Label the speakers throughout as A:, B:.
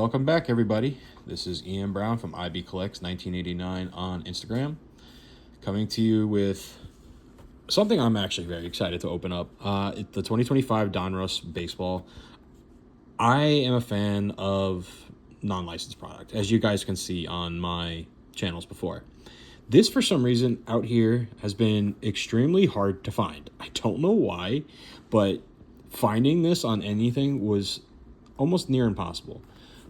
A: Welcome back, everybody. This is Ian Brown from IB Collects 1989 on Instagram, coming to you with something I'm actually very excited to open up. It's the 2025 Donruss Baseball. I am a fan of non-licensed product, as you guys can see on my channels before. This, for some reason, out here has been extremely hard to find. I don't know why, but finding this on anything was almost near impossible.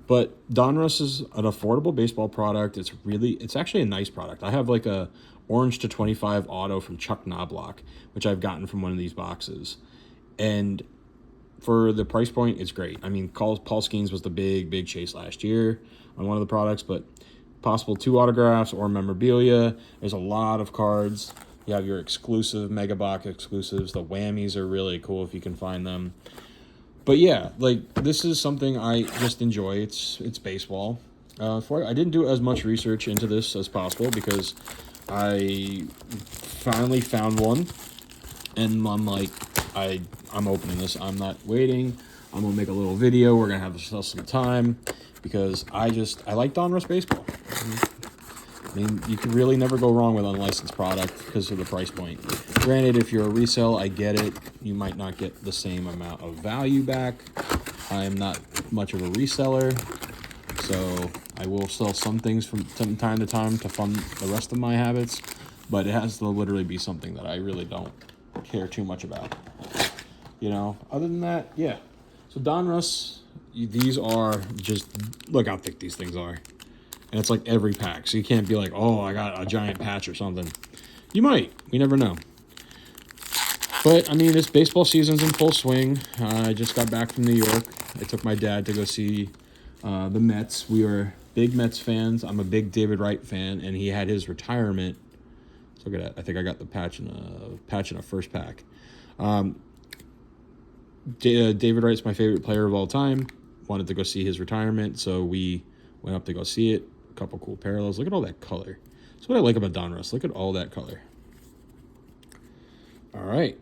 A: But Donruss is an affordable baseball product. It's actually a nice product. I have like a orange to 25 auto from Chuck Knobloch, which I've gotten from one of these boxes. And for the price point, it's great. I mean, Paul Skeens was the big chase last year on one of the products, but possible 2 autographs or memorabilia. There's a lot of cards. You have your exclusive Mega Box exclusives. The whammies are really cool if you can find them. But yeah, like, this is something I just enjoy. It's baseball. I didn't do as much research into this as possible because I finally found one, and I'm like, I'm opening this. I'm not waiting. I'm gonna make a little video. We're gonna have some time because I like Donruss Baseball. I mean, you can really never go wrong with unlicensed product because of the price point. Granted, if you're a resale, I get it. You might not get the same amount of value back. I am not much of a reseller, so I will sell some things from time to time to fund the rest of my habits, but it has to literally be something that I really don't care too much about. You know, other than that, yeah. So Donruss, these are just, look how thick these things are. And it's like every pack, so you can't be like, oh, I got a giant patch or something. You might. We never know. But, I mean, this baseball season's in full swing. I just got back from New York. I took my dad to go see the Mets. We were big Mets fans. I'm a big David Wright fan, and he had his retirement. So look at that. I think I got the patch in a first pack. David Wright's my favorite player of all time. Wanted to go see his retirement, so we went up to go see it. A couple cool parallels. Look at all that color. That's what I like about Donruss. Look at all that color. All right.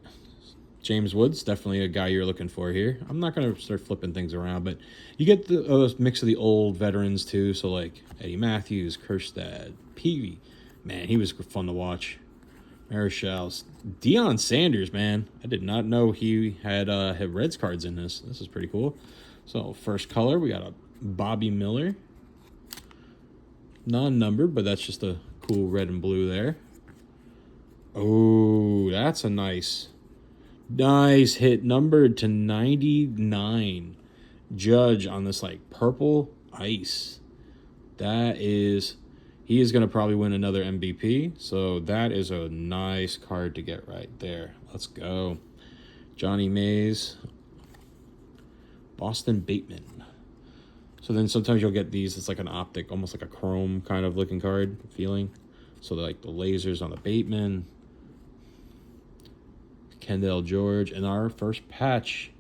A: James Woods, definitely a guy you're looking for here. I'm not going to start flipping things around, but you get the mix of the old veterans, too. So, like, Eddie Matthews, Kerstad, Peavy. Man, he was fun to watch. Marichal. Deion Sanders, man. I did not know he had Reds cards in this. This is pretty cool. So, first color, we got a Bobby Miller. Non-numbered, but that's just a cool red and blue there. Oh, that's a nice hit. Numbered to 99. Judge on this, like, purple ice. He is going to probably win another MVP. So that is a nice card to get right there. Let's go. Johnny Mays. Boston Bateman. So then sometimes you'll get these, it's like an optic, almost like a chrome kind of looking card feeling. So like the lasers on the Bateman. Kendall George. And our first patch,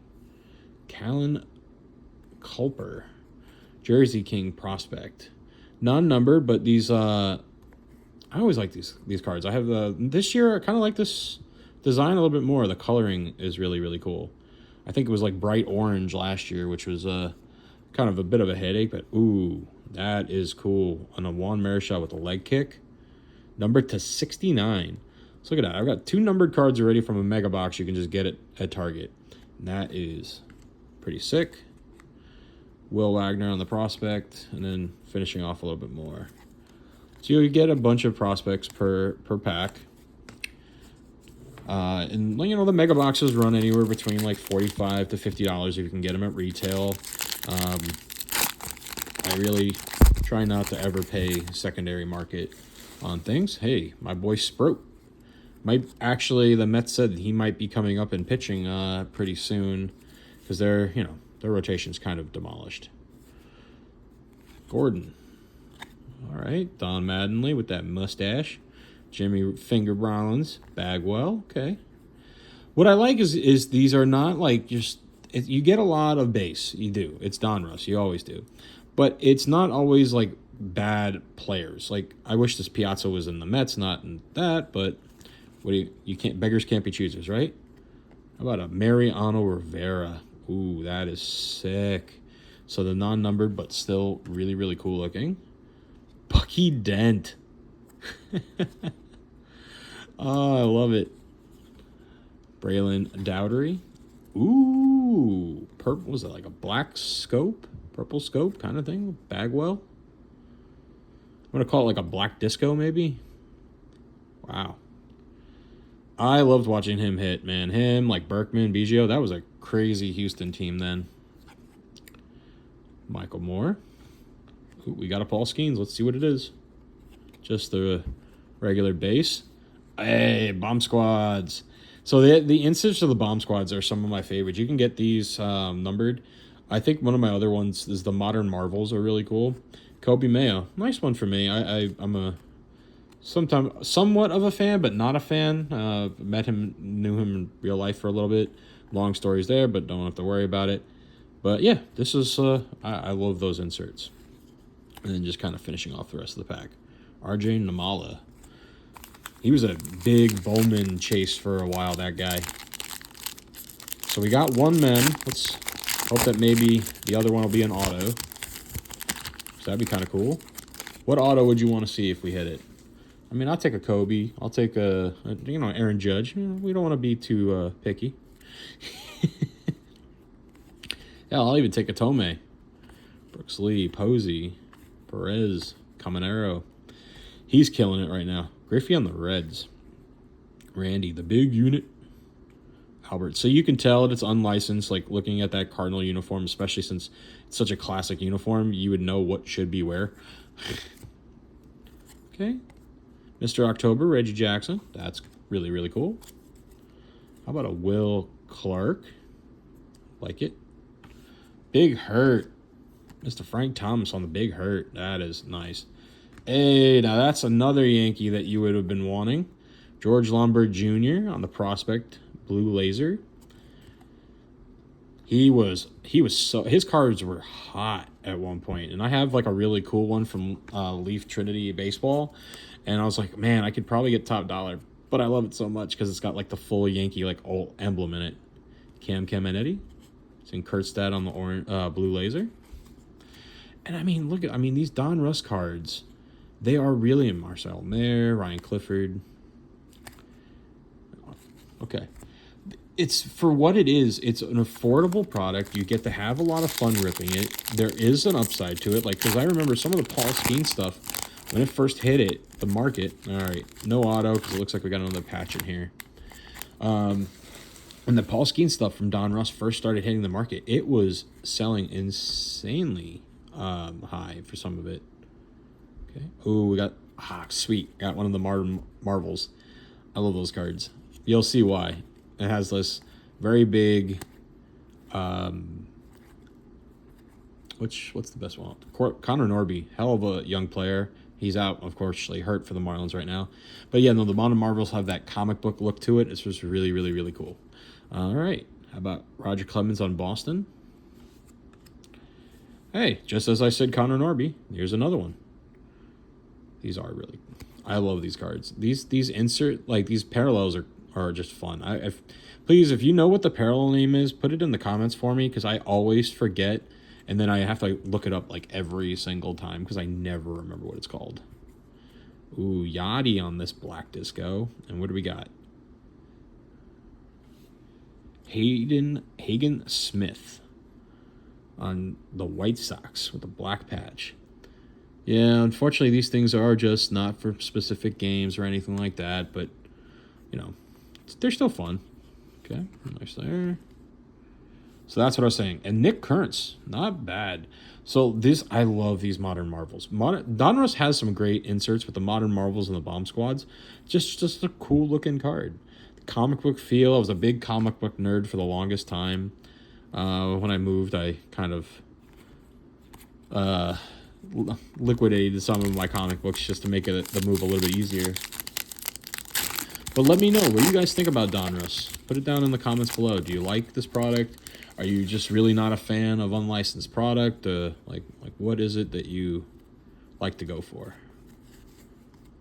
A: Callan Culper. Jersey King prospect. Non-numbered, but these, I always like these cards. I have this year, I kind of like this design a little bit more. The coloring is really cool. I think it was like bright orange last year, which was kind of a bit of a headache, but ooh, that is cool. On a Juan Marichal with a leg kick. Numbered to 69. So look at that. I've got 2 numbered cards already from a Mega Box. You can just get it at Target. And that is pretty sick. Will Wagner on the prospect, and then finishing off a little bit more. So you get a bunch of prospects per pack. And, you know, the Mega Boxes run anywhere between like $45 to $50 if you can get them at retail. I really try not to ever pay secondary market on things. Hey, my boy Sprout. The Mets said he might be coming up and pitching pretty soon because their rotation's kind of demolished. Gordon. All right, Don Mattingly with that mustache. Jimmy Finger Rollins. Bagwell. Okay. What I like is these are not like just... you get a lot of base. You do. It's Donruss. You always do. But it's not always like bad players. Like, I wish this Piazza was in the Mets, not in that, but beggars can't be choosers, right? How about a Mariano Rivera? Ooh, that is sick. So the non-numbered, but still really, really cool looking. Bucky Dent. Oh, I love it. Braylon Dowdery. Ooh, purple. Was it like a black scope? Purple scope kind of thing? Bagwell? I'm going to call it like a black disco, maybe? Wow. I loved watching him hit, man. Him, like Berkman, Biggio. That was a crazy Houston team then. Michael Moore. Ooh, we got a Paul Skeens. Let's see what it is. Just the regular base. Hey, Bomb Squads. So the inserts of the Bomb Squads are some of my favorites. You can get these numbered. I think one of my other ones is the Modern Marvels are really cool. Kobe Mayo. Nice one for me. I'm a somewhat of a fan, but not a fan. Met him, knew him in real life for a little bit. Long stories there, but don't have to worry about it. But yeah, this is, I love those inserts. And then just kind of finishing off the rest of the pack. RJ Namala. He was a big Bowman chase for a while, that guy. So we got one men. Let's hope that maybe the other one will be an auto. So that'd be kind of cool. What auto would you want to see if we hit it? I mean, I'll take a Kobe. I'll take a Aaron Judge. We don't want to be too picky. Yeah, I'll even take a Tomei. Brooks Lee, Posey, Perez, Caminero. He's killing it right now. Griffey on the Reds. Randy, the big unit. Albert. So you can tell that it's unlicensed, like looking at that Cardinal uniform, especially since it's such a classic uniform, you would know what should be where. Okay. Mr. October, Reggie Jackson. That's really, really cool. How about a Will Clark? Like it. Big Hurt. Mr. Frank Thomas on the Big Hurt. That is nice. Hey, now that's another Yankee that you would have been wanting. George Lombard Jr. on the Prospect Blue Laser. His cards were hot at one point, and I have like a really cool one from Leaf Trinity Baseball, and I was like, man, I could probably get top dollar, but I love it so much because it's got like the full Yankee like old emblem in it. Cam Eddie. It's in Kurtzstad on the orange Blue Laser. And I mean, look at these Donruss cards. They are really in Marcel Mayer, Ryan Clifford. Okay. It's for what it is. It's an affordable product. You get to have a lot of fun ripping it. There is an upside to it. Like, because I remember some of the Paul Skeens stuff, when it first hit it, the market. All right. No auto, because it looks like we got another patch in here. When the Paul Skeens stuff from Donruss first started hitting the market, it was selling insanely high for some of it. Okay. Oh, we got sweet. Got one of the Marvels. I love those cards. You'll see why. It has this very big. What's the best one? Connor Norby, hell of a young player. He's out, of course, hurt for the Marlins right now. But yeah, no, the Modern Marvels have that comic book look to it. It's just really, really, really cool. All right. How about Roger Clemens on Boston? Hey, just as I said, Connor Norby. Here's another one. These are really, I love these cards. These insert, like these parallels are just fun. Please, if you know what the parallel name is, put it in the comments for me, because I always forget, and then I have to look it up like every single time because I never remember what it's called. Ooh, Yachty on this black disco. And what do we got? Hagen Smith on the White Sox with a black patch. Yeah, unfortunately, these things are just not for specific games or anything like that, but, they're still fun. Okay, nice there. So that's what I was saying. And Nick Kurtz, not bad. So I love these Modern Marvels. Donruss has some great inserts with the Modern Marvels and the Bomb Squads. Just a cool-looking card. The comic book feel. I was a big comic book nerd for the longest time. When I moved, I kind of liquidated some of my comic books just to make the move a little bit easier. But let me know what you guys think about Donruss. Put it down in the comments below. Do you like this product? Are you just really not a fan of unlicensed product? Like what is it that you like to go for?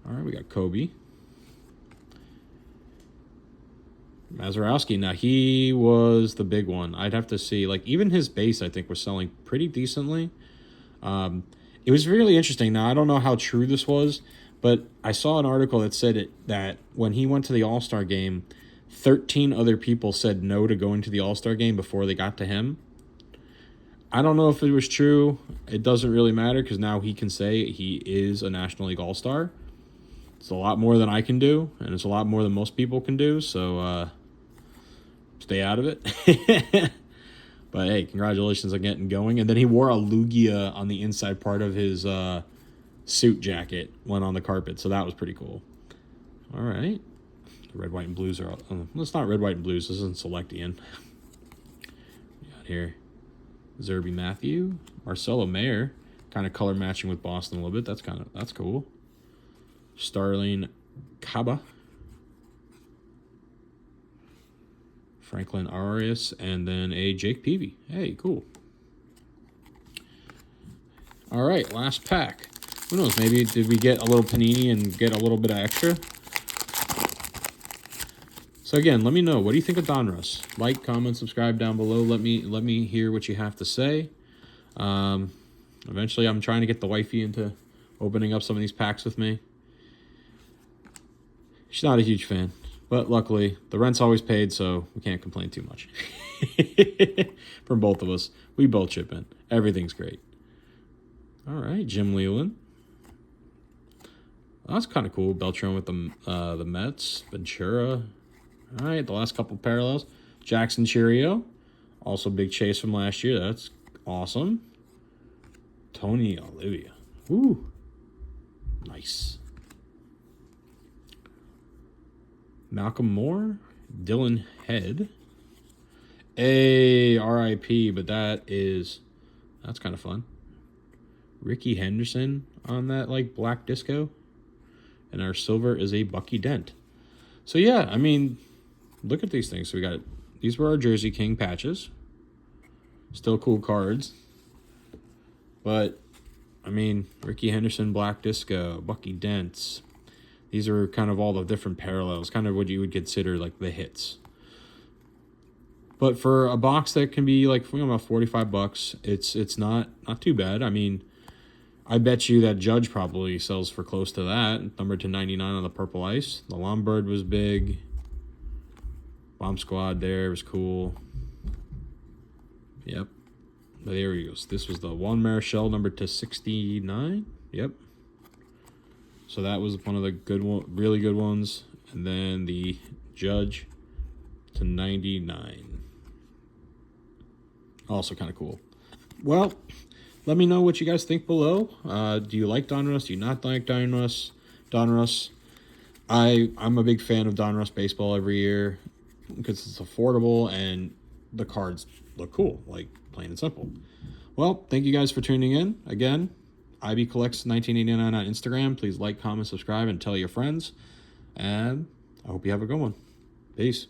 A: All right, we got Kobe. Mazeroski. Now, he was the big one. I'd have to see. Like, even his base, I think, was selling pretty decently. It was really interesting. Now, I don't know how true this was, but I saw an article that said that when he went to the All-Star game, 13 other people said no to going to the All-Star game before they got to him. I don't know if it was true. It doesn't really matter because now he can say he is a National League All-Star. It's a lot more than I can do, and it's a lot more than most people can do, so stay out of it. But hey, congratulations on getting going. And then he wore a Lugia on the inside part of his suit jacket when on the carpet, so that was pretty cool. All right. The red, white, and blues are... it's not red, white, and blues. This isn't Selectian. We got here Zerby Matthew. Marcelo Mayer. Kind of color matching with Boston a little bit. That's cool. Starling Kaba. Franklin Arias, and then a Jake Peavy. Hey, cool. All right, last pack. Who knows? Maybe did we get a little Panini and get a little bit of extra? So again, let me know. What do you think of Donruss? Like, comment, subscribe down below. Let me hear what you have to say. Eventually, I'm trying to get the wifey into opening up some of these packs with me. She's not a huge fan. But luckily, the rent's always paid, so we can't complain too much. From both of us. We both chip in. Everything's great. All right, Jim Leyland. Well, that's kind of cool. Beltran with the Mets. Ventura. All right, the last couple parallels. Jackson Cheerio. Also big chase from last year. That's awesome. Tony Olivia. Woo. Nice. Malcolm Moore, Dylan Head, RIP, but that's kind of fun. Ricky Henderson on that like black disco, and our silver is a Bucky Dent. So yeah, I mean, look at these things. So these were our Jersey King patches. Still cool cards, but I mean, Ricky Henderson, black disco, Bucky Dents. These are kind of all the different parallels, kind of what you would consider like the hits. But for a box that can be like about $45, it's not too bad. I mean, I bet you that Judge probably sells for close to that. Numbered to 99 on the Purple Ice. The Lombard was big. Bomb Squad there was cool. Yep. But there he goes. This was the Juan Marichal numbered to 69. Yep. So that was one of the really good ones. And then the Judge to 99. Also kind of cool. Well, let me know what you guys think below. Do you like Donruss? Do you not like Donruss? I'm a big fan of Donruss Baseball every year because it's affordable and the cards look cool, like plain and simple. Well, thank you guys for tuning in. Again, IB Collects 1989 on Instagram. Please like, comment, subscribe, and tell your friends. And I hope you have a good one. Peace.